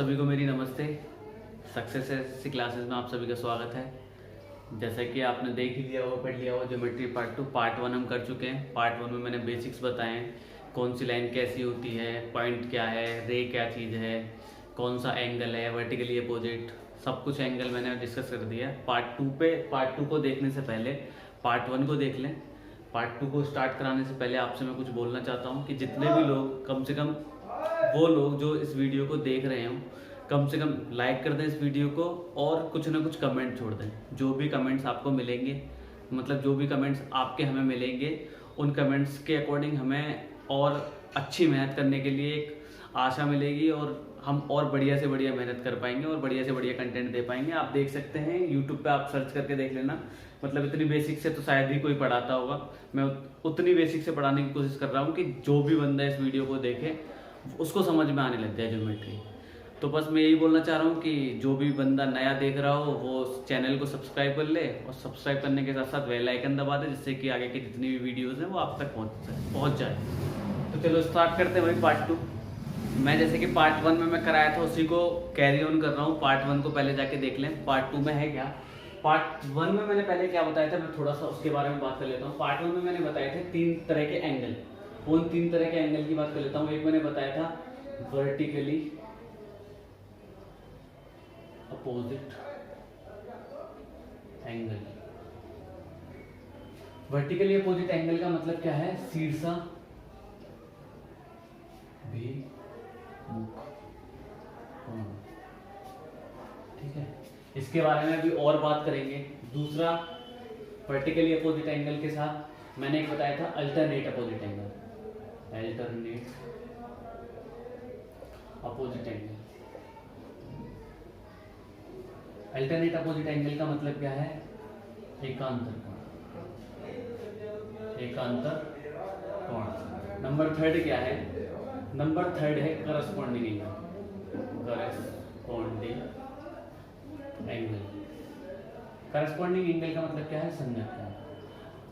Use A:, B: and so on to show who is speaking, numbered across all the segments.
A: सभी को मेरी नमस्ते। सक्सेस क्लासेस में आप सभी का स्वागत है। जैसा कि आपने देख ही लिया होगा, पढ़ लिया होगा, ज्योमेट्री पार्ट 1 हम कर चुके हैं। पार्ट 1 में मैंने बेसिक्स बताए हैं, कौन सी लाइन कैसी होती है, पॉइंट क्या है, रे क्या चीज़ है, कौन सा एंगल है, वर्टिकली अपोजिट, सब कुछ एंगल मैंने डिस्कस कर दिया। पार्ट 2 को देखने से पहले पार्ट 1 को देख लें। पार्ट 2 को स्टार्ट कराने से पहले आपसे मैं कुछ बोलना चाहता हूँ कि जितने भी लोग, कम से कम वो लोग जो इस वीडियो को देख रहे हो, कम से कम लाइक कर दें इस वीडियो को और कुछ ना कुछ कमेंट छोड़ दें। जो भी कमेंट्स आपको मिलेंगे, मतलब जो भी कमेंट्स आपके हमें मिलेंगे, उन कमेंट्स के अकॉर्डिंग हमें और अच्छी मेहनत करने के लिए एक आशा मिलेगी और हम और बढ़िया से बढ़िया मेहनत कर पाएंगे और बढ़िया से बढ़िया कंटेंट दे पाएंगे। आप देख सकते हैं यूट्यूब पे, आप सर्च करके देख लेना। मतलब इतनी बेसिक से तो शायद ही कोई पढ़ाता होगा, मैं उतनी बेसिक से पढ़ाने की कोशिश कर रहा हूँ कि जो भी बंदा इस वीडियो को देखे उसको समझ में आने लग जाए ज्योमेट्री। तो बस मैं यही बोलना चाह रहा हूँ कि जो भी बंदा नया देख रहा हो वो चैनल को सब्सक्राइब कर ले और सब्सक्राइब करने के साथ साथ बेल आइकन दबा दे, जिससे कि आगे की जितनी भी वीडियोस हैं वो आप तक पहुँच जाए। तो चलो स्टार्ट करते हैं भाई पार्ट 2। मैं जैसे कि पार्ट 1 में मैं कराया था उसी को कैरी ऑन कर रहा हूँ। पार्ट 1 को पहले जाके देख लें, पार्ट 2 में है क्या। पार्ट 1 में मैंने पहले क्या बताया था, मैं थोड़ा सा उसके बारे में बात कर लेता हूँ। पार्ट 1 में मैंने बताए थे 3 तरह के एंगल। उन 3 तरह के एंगल की बात कर लेता हूँ। एक मैंने बताया था vertically opposite angle. Vertically opposite angle का मतलब क्या है, शीर्षा भी मुख कोण। ठीक है, इसके बारे में भी और बात करेंगे। दूसरा, वर्टिकली अपोजिट एंगल के साथ मैंने एक बताया था alternate opposite angle. Alternate opposite angle. Alternate opposite angle का मतलब क्या है, एकांतर कोण। एकांतर कोण। नंबर 3 क्या है, नंबर 3 है corresponding angle. Corresponding angle. Corresponding angle का मतलब क्या है, संगत कोण।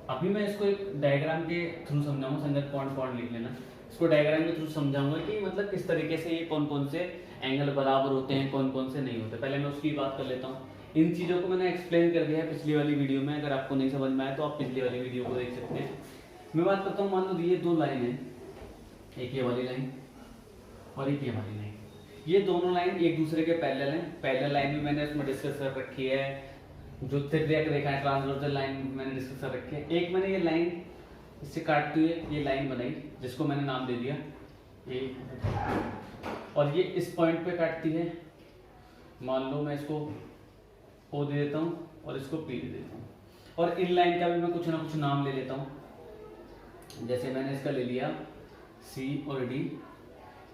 A: अभी मैं इसको एक डायग्राम के थ्रू समझाऊंगा। संगत कोण कोण लिख लेना। इसको डायग्राम के थ्रू समझाऊंगा कि मतलब किस तरीके से ये कौन कौन से एंगल बराबर होते हैं, कौन कौन से नहीं होते। पहले मैं उसकी बात कर लेता हूँ। इन चीज़ों को मैंने एक्सप्लेन कर दिया है पिछली वाली वीडियो में। अगर आपको नहीं समझ में आया तो आप पिछली वाली वीडियो को देख सकते हैं। मैं बात करता हूँ, मान लो ये 2 लाइन है, एक ये वाली लाइन और एक ये वाली लाइन। ये दोनों लाइन एक दूसरे के पैरेलल हैं। पैरेलल लाइन भी मैंने इसमें डिस्कस कर रखी है। जो तिर्यक रेखा है, ट्रांसवर्सल लाइन मैंने डिस्कस कर रखी है। एक मैंने ये लाइन इससे काटते हुए ये लाइन बनाई, जिसको मैंने नाम दे दिया ए, और ये इस पॉइंट पे काटती है। मान लो मैं इसको ओ दे देता हूँ और इसको पी दे देता हूँ। और इन लाइन का भी मैं कुछ ना कुछ नाम ले लेता हूँ। जैसे मैंने इसका ले लिया सी और डी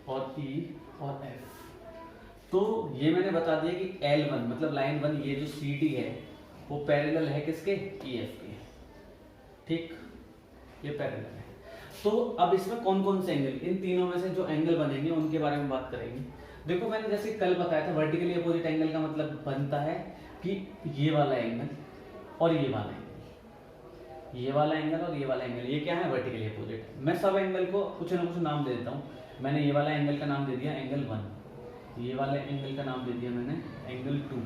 A: और ई और एफ। तो ये मैंने बता दिया कि L1 मतलब लाइन 1, ये जो सी डी है वो पैरेलल है किसके, ई एफ के। ठीक, ये पैरेलल है। तो अब इसमें कौन कौन से एंगल, इन तीनों में से जो एंगल बनेंगे उनके बारे में बात करेंगे। देखो, मैंने जैसे कल बताया था, वर्टिकली अपोजिट एंगल का मतलब बनता है कि ये वाला एंगल और ये वाला एंगल, ये वाला एंगल और ये वाला एंगल, ये क्या है, वर्टिकली अपोजिट। मैं सब एंगल को कुछ ना कुछ नाम दे देता हूँ। मैंने ये वाला एंगल का नाम दे दिया एंगल 1, ये वाले एंगल का नाम दे दिया मैंने एंगल 2,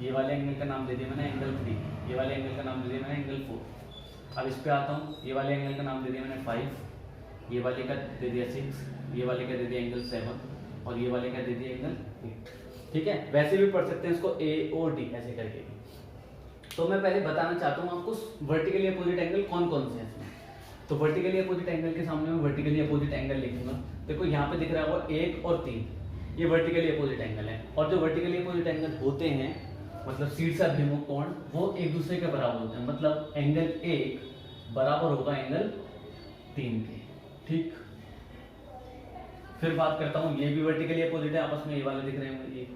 A: ये वाले एंगल का नाम दे दिया मैंने एंगल 3, ये वाले एंगल का नाम दे दिया मैंने एंगल 4। अब इस पे आता हूँ, ये वाले एंगल का नाम दे दिया मैंने 5, ये वाले का दे दिया 6, ये वाले का दे दिया एंगल 7 और ये वाले का दे दिया एंगल 8। ठीक है, वैसे भी पढ़ सकते हैं इसको ए ओ डी ऐसे करके भी। तो मैं पहले बताना चाहता हूँ आपको वर्टिकली अपोजिट एंगल कौन कौन से हैं इसमें। तो वर्टिकली अपोजिट एंगल के सामने मैं वर्टिकली अपोजिट एंगल लिखूंगा। देखो यहाँ पे दिख रहा होगा 1 और 3, ये वर्टिकली अपोजिट एंगल है। और जो वर्टिकली अपोजिट एंगल होते हैं, मतलब शीर्षाभिमुख कोण, वो एक दूसरे के बराबर होते हैं। मतलब एंगल 1 बराबर होगा एंगल 3 के। ठीक, फिर बात करता हूँ, ये भी वर्टिकली अपोजिट है, आपस में ये वाले दिख रहे होंगे ये।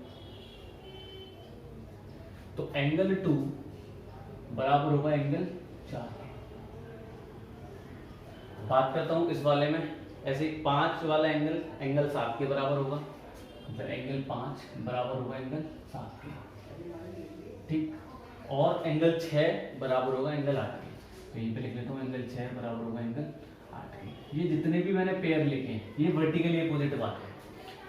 A: तो एंगल 2 बराबर होगा एंगल 4। बात करता हूँ इस वाले में, ऐसे 5 वाला एंगल 7 के बराबर होगा। मतलब एंगल 5 बराबर होगा एंगल 7 के। ठीक, और एंगल 6 बराबर होगा एंगल 8 के। तो यहीं पे लिख लेता हूँ एंगल 6 बराबर होगा एंगल 8 के। ये जितने भी मैंने पेयर लिखे हैं ये वर्टिकली अपोजिट बात है।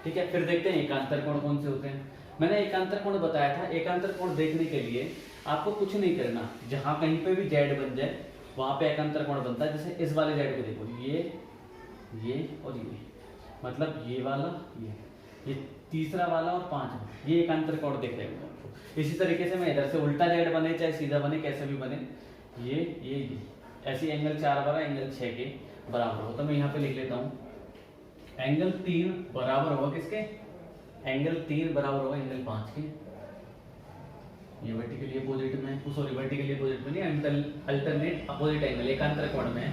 A: ठीक है, फिर देखते हैं एकांतर कोण कौन से होते हैं। मैंने एकांतर कोण बताया था, एकांतर कोण देखने के लिए आपको कुछ नहीं करना, जहां कहीं पे भी जेड बन जाए वहां पे एकांतर कोण बनता है। जैसे इस वाले जेड को देखो, ये और ये, मतलब ये वाला, ये तीसरा वाला और पांचवा, ये एकांतर कोण दिख रहे होंगे आपको। इसी तरीके से मैं इधर से उल्टा जेड बने चाहे सीधा बने कैसे भी बने, ये ऐसी एंगल 4 बराबर एंगल 6 के बराबर हो। तो मैं यहाँ पे लिख लेता हूँ एंगल 3 बराबर होगा किसके, एंगल 3 बराबर होगा एंगल 5 के। ये वर्टिकली अपोजिट में, सॉरी वर्टिकली अपोजिट में नहीं, अल्टरनेट अपोजिट एंगल एकांतर कोण में है।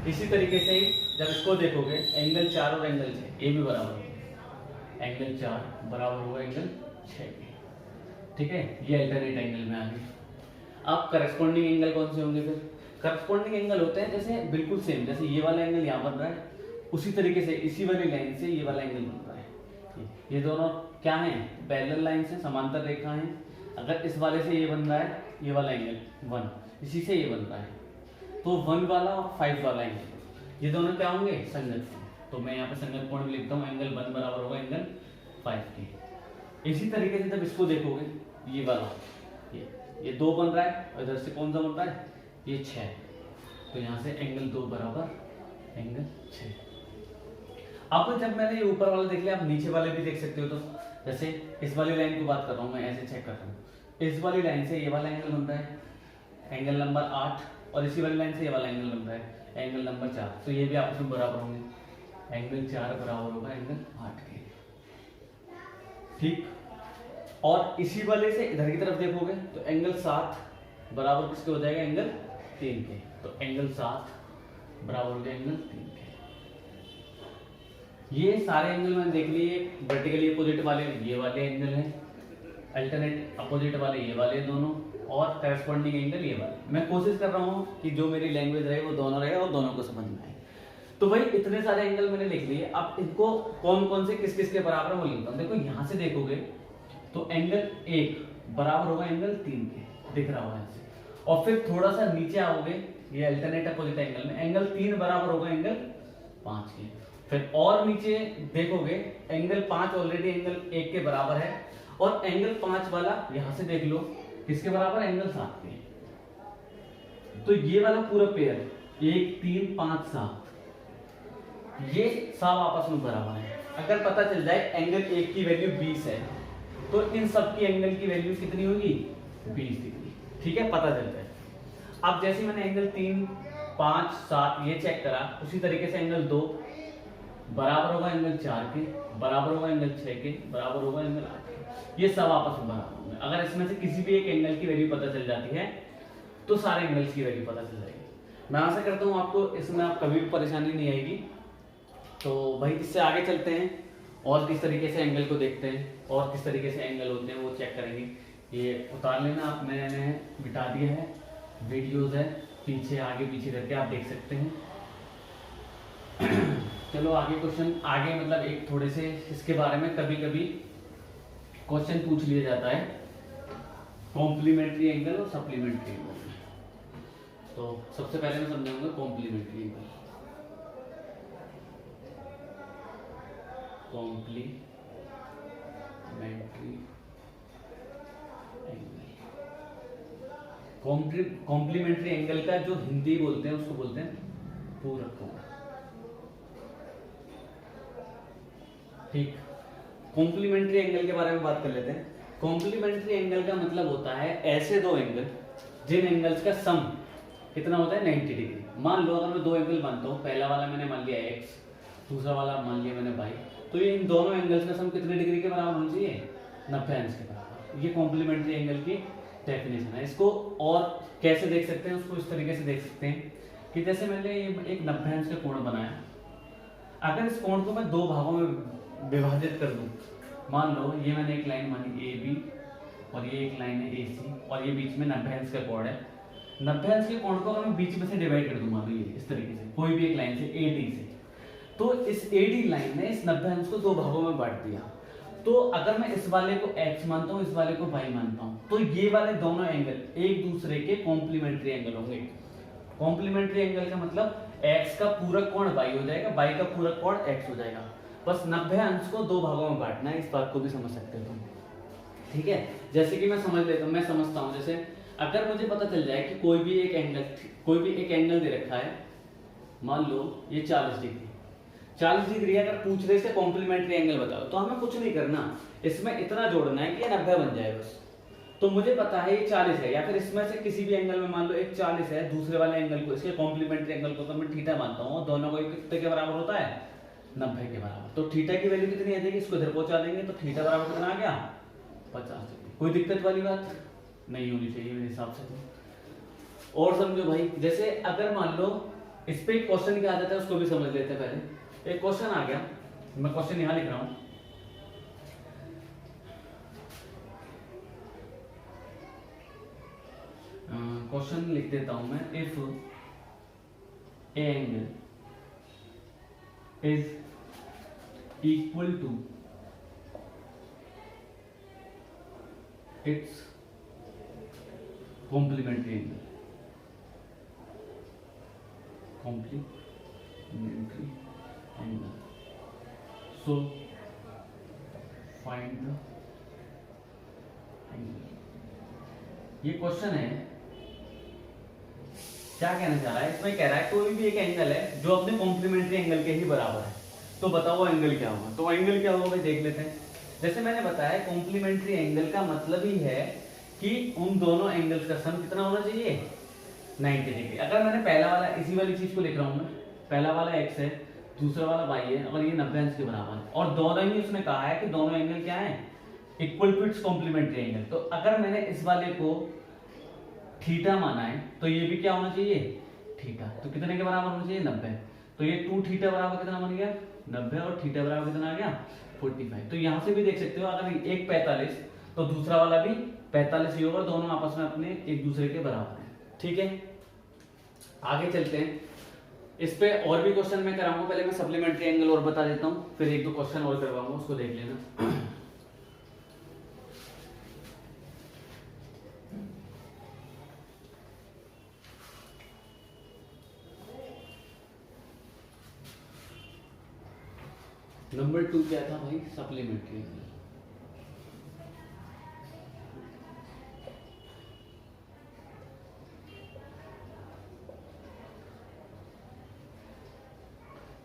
A: इसी तरीके से जब इसको देखोगे एंगल 4 और एंगल 6 ये भी बराबर होगा, एंगल 4 बराबर होगा एंगल 6 के। ठीक है, ये अल्टरनेट एंगल में आ गए। अब करस्पॉन्डिंग एंगल कौन से होंगे? फिर करस्पॉन्डिंग एंगल होते हैं जैसे बिल्कुल सेम, जैसे ये वाला एंगल यहाँ बन रहा है उसी तरीके से इसी वाली लाइन से ये वाला एंगल बन रहा है। ये दोनों क्या है, पैरेलल लाइन से, समांतर रेखा है। अगर इस वाले से ये बन रहा है ये वाला एंगल 1, इसी से ये बन रहा है, तो 1 वाला और 5 वाला एंगल ये दोनों क्या होंगे, संगत। तो मैं यहाँ पे संगत कोण भी लिखता हूँ, एंगल 1 बराबर होगा एंगल 5 के। इसी तरीके से जब इसको देखोगे ये वाला, ये 2 बन रहा है और इधर से कौन सा बन रहा है, ये 6, तो यहाँ से एंगल 2 बराबर एंगल 6। अब जब मैंने ये ऊपर वाला देख लिया, आप नीचे वाले भी देख सकते हो। तो जैसे इस वाली लाइन की बात कर रहा हूँ मैं, ऐसे चेक कर रहा हूँ, इस वाली लाइन से ये वाला एंगल बन रहा है एंगल नंबर 8, और इसी वाली लाइन से ये वाला एंगल बन रहा है एंगल नंबर 4, तो ये भी आपस में बराबर होंगे, एंगल 4 बराबर होगा एंगल 8 के। ठीक, और इसी वाले से इधर की तरफ देखोगे तो एंगल 7 बराबर किसके हो जाएगा, एंगल 3 के। तो एंगल 7 बराबर हो जाएगा एंगल 3 के। ये सारे एंगल मैंने देख लिए, वर्टिकली अपोजिट वाले ये वाले एंगल हैं, अल्टरनेट अपोजिट वाले ये वाले दोनों, और करस्पॉन्डिंग एंगल ये वाले। मैं कोशिश कर रहा हूँ कि जो मेरी लैंग्वेज रहे वो दोनों रहे और दोनों को समझ में आए। तो भाई इतने सारे एंगल मैंने लिख लिए, अब इनको कौन कौन से किस किस के बराबर है वो लिखता हूँ। देखो यहाँ से देखोगे तो एंगल 1 बराबर होगा एंगल 3 के, दिख रहा होगा ऐसे। और फिर थोड़ा सा नीचे आओगे ये अल्टरनेट अपोजिट एंगल में, एंगल 3 बराबर होगा एंगल 5 के। फिर और नीचे देखोगे एंगल 5 ऑलरेडी एंगल 1 के बराबर है, और एंगल 5 वाला यहां से देख लो किसके बराबर है, एंगल 7 के। तो ये वाला पूरा पेयर 1 3 5 7 ये सब आपस में बराबर है। अगर पता चल जाए एंगल 1 की वैल्यू 20 है तो इन सब की एंगल की वैल्यू कितनी होगी, 20 डिग्री। ठीक है, पता चल जाए। अब जैसे मैंने एंगल 3 5 7 ये चेक करा, उसी तरीके से एंगल 2 बराबर होगा एंगल 4 के, बराबर होगा एंगल 6 के, बराबर होगा एंगल 8 के। ये सब आपस में बराबर होंगे। अगर इसमें से किसी भी एक एंगल की वैल्यू पता चल जाती है तो सारे एंगल्स की वैल्यू पता चल जाएगी। मैं आशा करता हूँ आपको इसमें आप कभी भी परेशानी नहीं आएगी। तो भाई इससे आगे चलते हैं और किस तरीके से एंगल को देखते हैं और किस तरीके से एंगल होते हैं वो चेक करेंगे। ये उतार लेना आप, मैंने बिठा दिया है, वीडियोस है पीछे आगे पीछे करके आप देख सकते हैं। चलो आगे क्वेश्चन, आगे मतलब एक थोड़े से इसके बारे में कभी कभी क्वेश्चन पूछ लिया जाता है, कॉम्प्लीमेंट्री एंगल और सप्लीमेंट्री एंगल। तो सबसे पहले मैं समझाऊंगा complementary angle. Complementary angle, complementary angle का जो हिंदी बोलते हैं उसको बोलते हैं पूरक कोण। ठीक, कॉम्प्लीमेंट्री एंगल के बारे में बात कर लेते हैं। कॉम्प्लीमेंट्री एंगल का मतलब होता है ऐसे दो एंगल जिन एंगल्स का सम कितना होता है 90 डिग्री। मान लो अगर मैं दो एंगल मानता हूँ, पहला वाला मैंने मान लिया x, दूसरा वाला मान लिया मैंने y, तो ये इन दोनों एंगल्स का सम कितने डिग्री के बराबर होना चाहिए, 90 अंश के बराबर। ये कॉम्प्लीमेंट्री एंगल की डेफिनेशन है। इसको और कैसे देख सकते हैं, उसको इस तरीके से देख सकते हैं कि जैसे मैंने एक 90 अंश का कोण बनाया, अगर इस कोण को मैं दो भागों में विभाजित कर दूं, मान लो ये मैंने एक लाइन मानी ए बी और ये एक लाइन है ए सी और ये बीच में 90 अंश का कोण है। 90 अंश के कोण को अगर मैं बीच में से डिवाइड कर दूं, मान लो ये इस तरीके से कोई भी एक लाइन से ए डी से, तो इस ए डी लाइन ने इस 90 अंश को दो भागों में बांट दिया। तो अगर मैं इस वाले को x मानता हूँ, इस वाले को y मानता हूँ, तो ये वाले दोनों एंगल एक दूसरे के कॉम्प्लीमेंट्री एंगल होंगे। कॉम्प्लीमेंट्री एंगल का मतलब x का पूरक कोण y हो जाएगा, y का पूरक कोण x हो जाएगा। बस 90 अंश को दो भागों में बांटना है, इस बात को भी समझ सकते हो तुम। ठीक है, जैसे कि मैं समझता हूँ, जैसे अगर मुझे पता चल जाए कि कोई भी एक एंगल दे रखा है, मान लो ये 40 डिग्री अगर पूछ रहे से कॉम्प्लीमेंट्री एंगल बताओ, तो हमें कुछ नहीं करना, इसमें इतना जोड़ना है कि ये 90 बन जाए बस। तो मुझे पता है ये 40 है, या फिर इसमें से किसी भी एंगल में मान लो एक 40 है, दूसरे वाले एंगल को, इसके कॉम्प्लीमेंट्री एंगल को तो मैं थीटा मानता हूँ, दोनों को कितने के बराबर होता है, 90 के बराबर। तो थीटा की वैल्यू कितनी आ जाएगी, इसको इधर पहुंचा देंगे तो थीटा बराबर कितना आ गया, 50 डिग्री। कोई दिक्कत वाली बात नहीं होनी चाहिए मेरे हिसाब से तो। और समझो भाई, जैसे अगर मान लो इस पे एक क्वेश्चन क्या आ जाता है उसको भी समझ लेते हैं। पहले एक क्वेश्चन आ गया, मैं क्वेश्चन यहां लिख रहा हूं, क्वेश्चन लिख देता हूं मैं, if a angle is equal to its complementary angle, so find the angle। ये क्वेश्चन है, क्या कहना चाह रहा है, इसमें कह रहा है कोई भी एक एंगल है जो अपने कॉम्प्लीमेंट्री एंगल के ही बराबर है, तो बताओ वो एंगल क्या होगा। तो एंगल क्या होगा भाई देख लेते हैं। जैसे मैंने बताया कॉम्प्लीमेंट्री एंगल का मतलब ही है कि उन दोनों एंगल्स का सम कितना होना चाहिए, 90 डिग्री। अगर मैंने पहला वाला, इसी वाली चीज को लिख रहा हूं मैं, पहला वाला x है, दूसरा वाला y है, और ये 90 अंश के बराबर है, और दोनों ही उसने कहा है कि दोनों एंगल क्या है, equal to its complementary angle. तो अगर मैंने इस वाले को थीटा माना है तो ये भी क्या होना चाहिए, थीटा। तो कितने के बराबर होना चाहिए, 90। तो ये 2 थीटा बराबर कितना बन गया, 90, और थीटा बराबर कितना आ गया, 45। तो यहां से भी देख सकते हो, अगर एक 45 तो दूसरा वाला भी 45 ही होगा, दोनों आपस में अपने एक दूसरे के बराबर है। ठीक है, आगे चलते हैं। इस पे और भी क्वेश्चन मैं कराऊंगा, पहले मैं सप्लीमेंट्री एंगल और बता देता हूं, फिर एक दो क्वेश्चन और करवाऊंगा, उसको देख लेना। नंबर 2 क्या था भाई, सप्लीमेंट्री एंगल।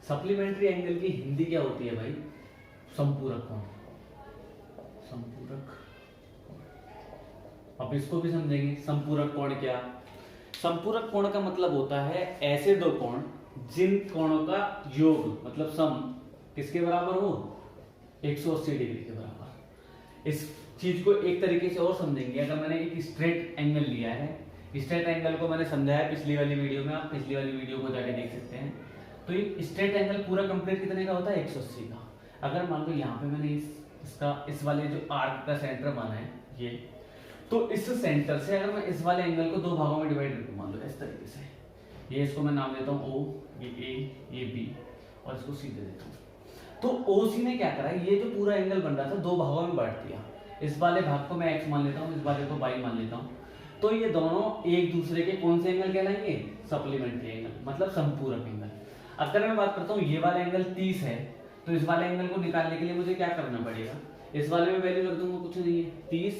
A: सप्लीमेंट्री एंगल की हिंदी क्या होती है भाई, संपूरक कोण। संपूरक, अब इसको भी समझेंगे। संपूरक कोण क्या, संपूरक कोण का मतलब होता है ऐसे दो कोण जिन कोणों का योग मतलब सम किसके बराबर हो, 180 डिग्री के बराबर। इस चीज को एक तरीके से और समझेंगे, अगर मैंने एक स्ट्रेट एंगल लिया है, स्ट्रेट एंगल को मैंने समझाया पिछली वाली वीडियो में, आप पिछली वाली वीडियो को जाके देख सकते हैं। तो ये स्ट्रेट एंगल पूरा कंप्लीट कितने का होता है, 180 का। अगर मान लो यहाँ पे मैंने इस वाले जो आर्क का सेंटर माना है ये, तो इस सेंटर से अगर मैं इस वाले एंगल को दो भागों में डिवाइड करके मान लो इस तरीके से, ये इसको मैं नाम देता हूँ O, ये A, ये B, और इसको C दे देता हूँ। तो OC ने क्या करा, ये जो पूरा एंगल बन रहा था दो भागों में बांट दिया। इस वाले भाग को मैं X मान लेता हूँ, इस वाले को Y मान लेता हूँ। तो ये दोनों एक दूसरे के कौन से एंगल कहलाएंगे, सप्लीमेंट्री एंगल, मतलब संपूरक एंगल। अगर मैं बात करता हूँ ये वाला एंगल 30 है, तो इस वाले एंगल को निकालने के लिए मुझे क्या करना पड़ेगा, इस वाले में वैल्यू रख दूंगा, कुछ नहीं है, 30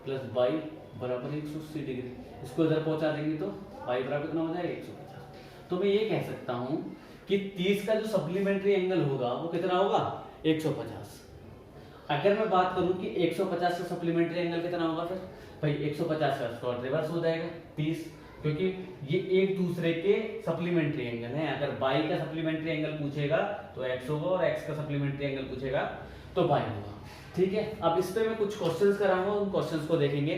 A: + y बराबर 180 डिग्री। इसको इधर पहुंचा देंगे तो y बराबर कितना हो जाएगा, 150। तो मैं ये कह सकता हूँ कि 30 का जो सप्लीमेंट्री एंगल होगा वो कितना होगा, 150। अगर मैं बात करूं कि 150 का सप्लीमेंट्री एंगल कितना होगा, फिर भाई 150 का स्क्वायर रिवर्स हो जाएगा 30, क्योंकि ये एक दूसरे के सप्लीमेंट्री एंगल हैं। अगर y का सप्लीमेंट्री एंगल पूछेगा तो x होगा, और x का सप्लीमेंट्री एंगल पूछेगा तो y होगा। ठीक है, अब इस पे मैं कुछ क्वेश्चंस कराऊंगा, उन क्वेश्चंस को देखेंगे।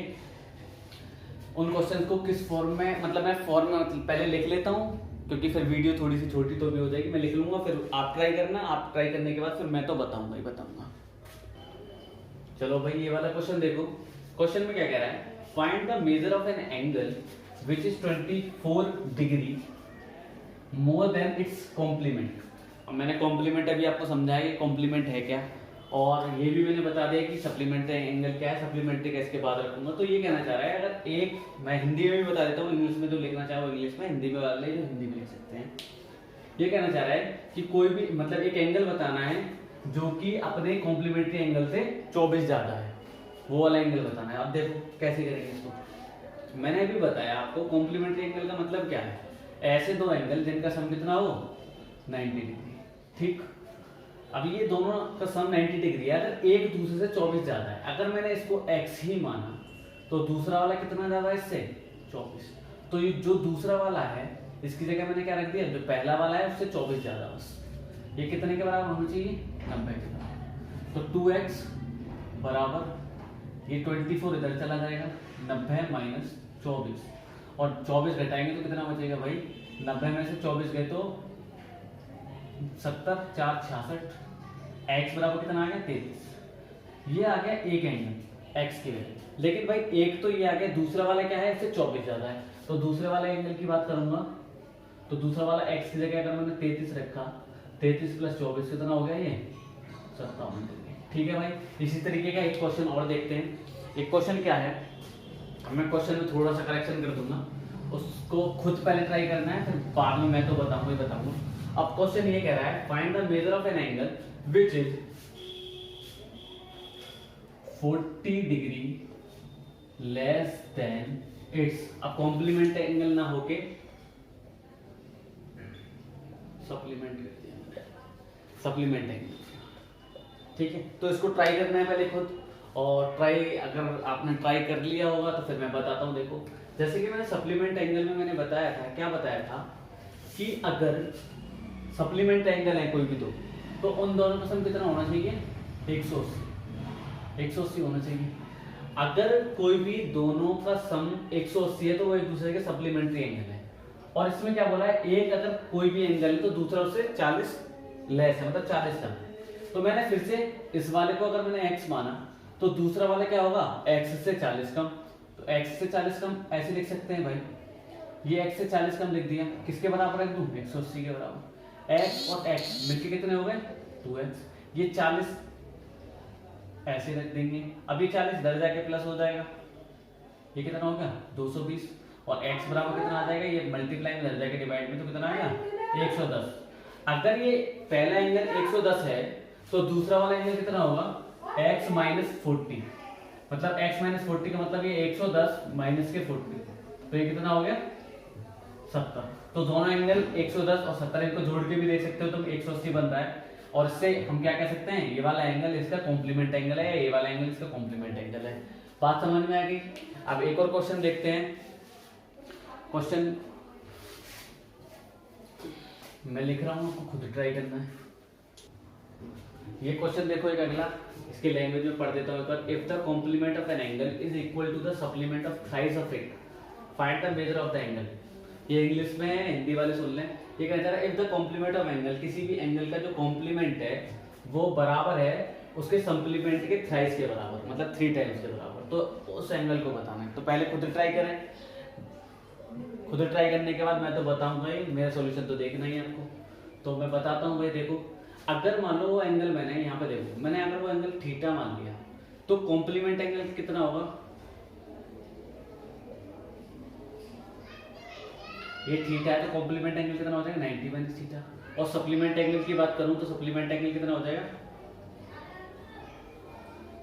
A: उन क्वेश्चंस को किस फॉर्म में, मतलब मैं फॉर्म में पहले लिख लेता हूँ, क्योंकि फिर वीडियो थोड़ी सी छोटी तो भी हो जाएगी, मैं लिख लूंगा, फिर आप ट्राई करना, आप ट्राई करने के बाद फिर मैं तो बताऊंगा ही बताऊंगा। चलो भाई ये वाला क्वेश्चन देखो। क्वेश्चन में क्या कह रहा है, find the measure of an angle which is 24 degree more than its complement. अब मैंने कॉम्प्लीमेंट अभी आपको समझाया कि कॉम्प्लीमेंट है क्या, और ये भी मैंने बता दिया कि सप्लीमेंट्री एंगल क्या है, सप्लीमेंट्री का इसके बाद रखूंगा। तो ये कहना चाह रहा है, अगर एक, मैं हिंदी में भी बता देता हूँ, इंग्लिश में जो लिखना चाहे वो इंग्लिश में, हिंदी में वाले जो हिंदी में लिख सकते हैं। ये कहना चाह रहा है कि कोई भी, मतलब एक एंगल बताना है जो कि अपने कॉम्प्लीमेंट्री एंगल से 24 ज्यादा है, वो वाला एंगल बताना है। अब देखो कैसे करेंगे इसको। मैंने अभी बताया आपको कॉम्प्लीमेंट्री एंगल का मतलब क्या है, ऐसे दो एंगल जिनका सम कितना हो 90 डिग्री, ठीक। अब ये दोनों का सम 90 डिग्री है, अगर एक दूसरे से 24 ज्यादा है, अगर मैंने इसको x ही माना तो दूसरा वाला कितना ज्यादा है इससे 24, तो ये जो दूसरा वाला है इसकी जगह मैंने क्या रख दिया, जो पहला वाला है उससे 24 ज्यादा, बस ये कितने के बराबर होना चाहिए 90 के बराबर। तो 2x बराबर ये 24 इधर चला जाएगा, 90 माइनस 24, और 24 घटाएंगे तो कितना बचेगा भाई, 90 में से 24 गए तो 70, 4 66, x बराबर कितना आ गया 33। ये आ गया एक एंगल x की वैल्यू, लेकिन भाई एक तो ये आ गया, दूसरा वाला क्या है इससे 24 ज्यादा है, तो दूसरे वाले एंगल की बात करूंगा तो दूसरा वाला x की जगह अगर मैंने 33 रखा, 33 प्लस 24 कितना हो गया ये 57 डिग्री, ठीक है भाई। इसी तरीके का एक क्वेश्चन और देखते हैं। एक क्वेश्चन क्या है, मैं क्वेश्चन में थोड़ा सा करेक्शन कर दूंगा, उसको खुद पहले ट्राई करना है, फिर बाद में मैं तो बताऊंगा ही बताऊंगा। अब क्वेश्चन ये कह रहा है find the measure of an angle which is 40 degree less than it's, अब कॉम्प्लीमेंट एंगल ना होके सप्लीमेंट कर दिया, सप्लीमेंट एंगल, ठीक है। तो इसको ट्राई करना है पहले खुद, और ट्राई अगर आपने ट्राई कर लिया होगा तो फिर मैं बताता हूँ। देखो जैसे कि मैंने सप्लीमेंट एंगल में मैंने बताया था, क्या बताया था कि अगर सप्लीमेंट एंगल है कोई भी दो, तो उन दोनों का सम कितना होना चाहिए 180, 180 होना चाहिए। अगर कोई भी दोनों का सम 180 है तो वो एक दूसरे के सप्लीमेंट्री एंगल है, और इसमें क्या बोला है, एक अगर कोई भी एंगल है तो दूसरा उससे 40 लेस है, मतलब 40 कम है। तो मैंने फिर से इस वाले को अगर मैंने x माना तो दूसरा वाला क्या होगा x से 40 कम, तो x से 40 कम ऐसे लिख सकते हैं भाई, ये x से 40 कम लिख दिया, किसके बराबर रख दूं 180 के बराबर। x और x मिलके कितने हो गए 2x, ये 40 ऐसे रख देंगे, अब ये 40 इधर जाके प्लस हो जाएगा, ये कितना हो गया 220, और x बराबर कितना आ जाएगा, ये मल्टीप्लाई में इधर जाके डिवाइड में तो कितना आएगा 110। अगर ये पहला एंगल 110 है तो दूसरा वाला एंगल कितना होगा x माइनस 40, मतलब x माइनस 40 का मतलब ये 110 माइनस के 40, तो ये कितना हो गया 70। तो दोनों एंगल 110 और 70 इनको जोड़ के भी देख सकते हो, तो 180 बन रहा है, और इससे हम क्या कह सकते हैं, ये वाला एंगल इसका कॉम्प्लीमेंट एंगल है, ये वाला एंगल इसका कॉम्प्लीमेंट एंगल है। बात समझ में आ गई। अब एक और क्वेश्चन देखते हैं। क्वेश्चन मैं लिख रहा हूँ, आपको खुद ट्राई करना है। ये क्वेश्चन देखो एक अगला, इसके लैंग्वेज में पढ़ देता हूँ एक बार। If the complement of an angle is equal to the supplement of thrice of it, find the measure of the angle. ये इंग्लिश में है, हिंदी वाले सुन लें। ये कहता है if the complement of angle, किसी भी एंगल का जो कॉम्प्लीमेंट है वो बराबर है उसके सप्लीमेंट के थ्राइस के बराबर, मतलब 3 टाइम्स के बराबर, तो उस एंगल को बताना है। तो पहले खुद ट्राई करें, खुद ट्राई करने के बाद मैं तो बताऊंगा ही, मेरा सॉल्यूशन तो देखना ही है आपको। तो मैं बताता हूँ भाई, देखो अगर मान लो वो एंगल मैंने यहाँ पे, देखो मैंने अगर वो एंगल थीटा मान लिया तो कॉम्प्लीमेंट एंगल कितना होगा, ये थीटा है तो कॉम्प्लीमेंट एंगल कितना हो जाएगा 90 माइनस थीटा। और सप्लीमेंट एंगल की बात करूं तो सप्लीमेंट एंगल कितना हो जाएगा,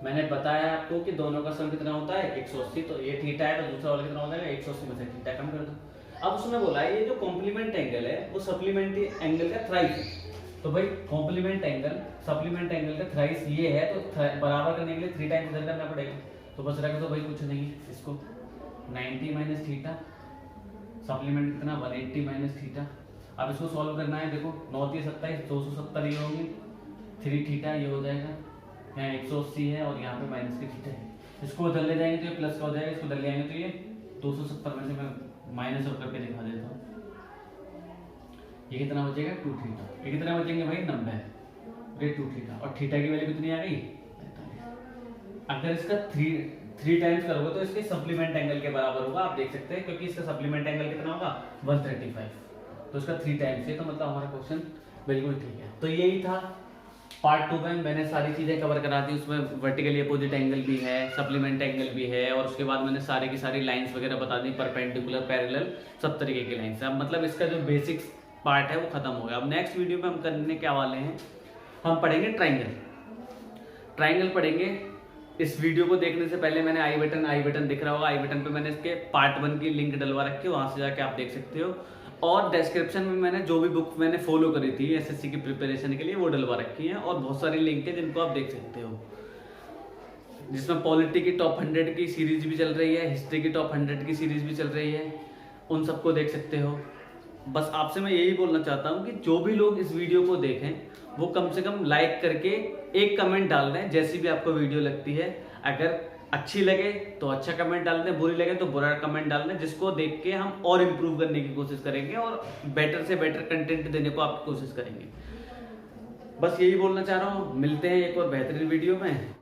A: मैंने बताया आपको कि दोनों का सम कितना होता है 180, तो ये थीटा है तो दूसरा वाला कितना हो जाएगा 180 में से थीटा कम कर दो। अब उसने बोला ये जो कॉम्प्लीमेंट एंगल है वो सप्लीमेंट्री एंगल का थ्राइस है, तो भाई कॉम्प्लीमेंट एंगल सप्लीमेंट एंगल का थ्राइस ये है, तो बराबर करने के लिए 3 टाइम्स इधर करना पड़ेगा। तो बस रख दो भाई, कुछ नहीं है, इसको 90 माइनस थीटा, सप्लीमेंट कितना 180 माइनस थीटा। अब इसको सॉल्व करना है, देखो 9 3 27, 270 ये होंगे, 3 थीटा ये हो जाएगा, यहाँ 180 है और यहाँ पे माइनस की थीटा है। इसको इधर ले जाएंगे तो ये प्लस का हो जाएगा, इसको इधर ले आएंगे तो ये 270 में से मैं माइनस और करके दिखा देता हूँ, ये कितना बचेगा 2 थीटा, ये कितना बचेंगे भाई 90, ये 2 थीटा, और थीटा की वैल्यू कितनी आ गई 45। अगर इसका 3 टाइम्स करोगे तो इसके सप्लीमेंट एंगल के बराबर होगा, आप देख सकते हैं, क्योंकि इसका सप्लीमेंट एंगल कितना होगा 135, तो इसका 3 टाइम्स है, तो मतलब हमारा क्वेश्चन बिल्कुल ठीक है। तो यही था पार्ट 2 में मैंने सारी चीजें कवर करा दी, उसमें वर्टिकली अपोजिट एंगल भी है, सप्लीमेंट एंगल भी है, और उसके बाद मैंने सारी की सारी लाइंस वगैरह बता दी, परपेंडिकुलर पैरेलल सब तरीके की लाइंस। अब मतलब इसका जो बेसिक्स पार्ट है वो खत्म हो गया। अब नेक्स्ट वीडियो में हम करने क्या वाले हैं, हम पढ़ेंगे ट्राइंगल। ट्राइंगल पढ़ेंगे। इस वीडियो को देखने से पहले मैंने आई बटन दिख रहा होगा, आई बटन पे मैंने इसके पार्ट 1 की लिंक डलवा रखी है, वहां से जाके आप देख सकते हो। और डिस्क्रिप्शन में मैंने जो भी बुक मैंने फॉलो करी थी एसएससी की प्रिपरेशन के लिए वो डलवा रखी है, और बहुत सारी लिंक है जिनको आप देख सकते हो, जिसमें पॉलिटी की टॉप 100 की सीरीज भी चल रही है, हिस्ट्री की टॉप 100 की सीरीज भी चल रही है, उन सबको देख सकते हो। बस आपसे मैं यही बोलना चाहता हूँ कि जो भी लोग इस वीडियो को देखें वो कम से कम लाइक करके एक कमेंट डाल दें जैसी भी आपको वीडियो लगती है। अगर अच्छी लगे तो अच्छा कमेंट डाल दें, बुरी लगे तो बुरा कमेंट डाल दें, जिसको देख के हम और इम्प्रूव करने की कोशिश करेंगे और बेटर से बेटर कंटेंट देने को आप कोशिश करेंगे। बस यही बोलना चाह रहा हूँ। मिलते हैं एक और बेहतरीन वीडियो में।